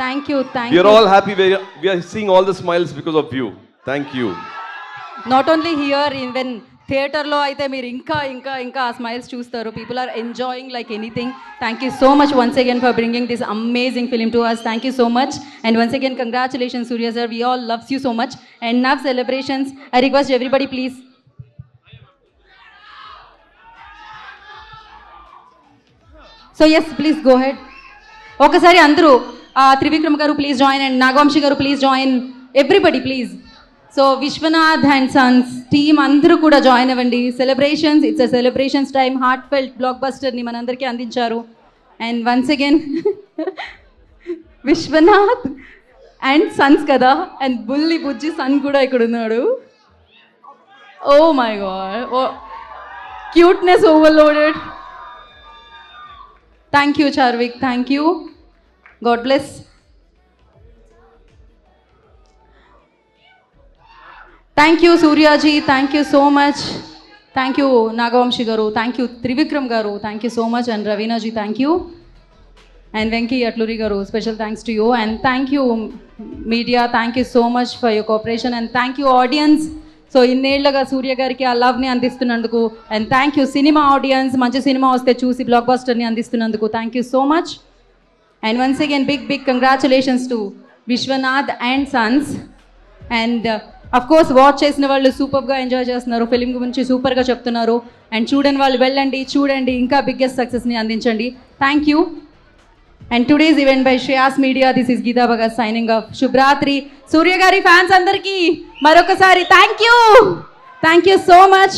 Thank you. We are all happy. We are seeing all the smiles because of you. Thank you. Not only here, even థియేటర్లో అయితే మీరు ఇంకా ఇంకా ఇంకా ఆ స్మైల్స్ చూస్తారు. People are enjoying like anything. Thank you so much once again for bringing this amazing film to us. Thank you so much and once again congratulations Surya sir. We all loves you so much and now celebrations. I request everybody please. So yes please go ahead. ఒకసారి అందరూ Trivikram garu please join and Nagavamsi గారు please join. Everybody please. So Viswanath and sons team అందరూ కూడా join అవ్వండి. Celebrations, it's a celebrations time. Heartfelt బ్లాక్ బస్టర్ని మనందరికీ అందించారు. And once again Viswanath and sons కదా, అండ్ బుల్లి బుజ్జి సన్ కూడా ఇక్కడ ఉన్నాడు. Oh my God, oh cuteness overloaded. Thank you Charvik, thank you. God bless. Thank you Suryaji, thank you so much. Thank you Nagavamsi గారు, థ్యాంక్ యూ త్రివిక్రమ్ గారు, thank you so much. And Raveenaji thank you. And Venky Atluri గారు special thanks to you. And thank you media, thank you so much for your cooperation. And thank you audience. So ఇన్నేళ్లుగా సూర్య గారికి ఆ లవ్ని అందిస్తున్నందుకు. And thank you cinema audience, మంచి cinema వస్తే చూసి బ్లాక్ బస్టర్ని అందిస్తున్నందుకు. Thank you so much. And once again big congratulations to Viswanath and sons. And of course watch చేసిన వాళ్ళు సూపర్గా ఎంజాయ్ చేస్తున్నారు, ఫిలిం గురించి సూపర్గా చెప్తున్నారు. అండ్ చూడని వాళ్ళు వెళ్ళండి, చూడండి, ఇంకా బిగ్గెస్ట్ సక్సెస్ని అందించండి. Thank you. And today's event by Shreyas media. This is Geetha Bhagat signing off. శుభరాత్రి. సూర్య గారి ఫ్యాన్స్ అందరికీ మరొకసారి థ్యాంక్ యూ సో మచ్.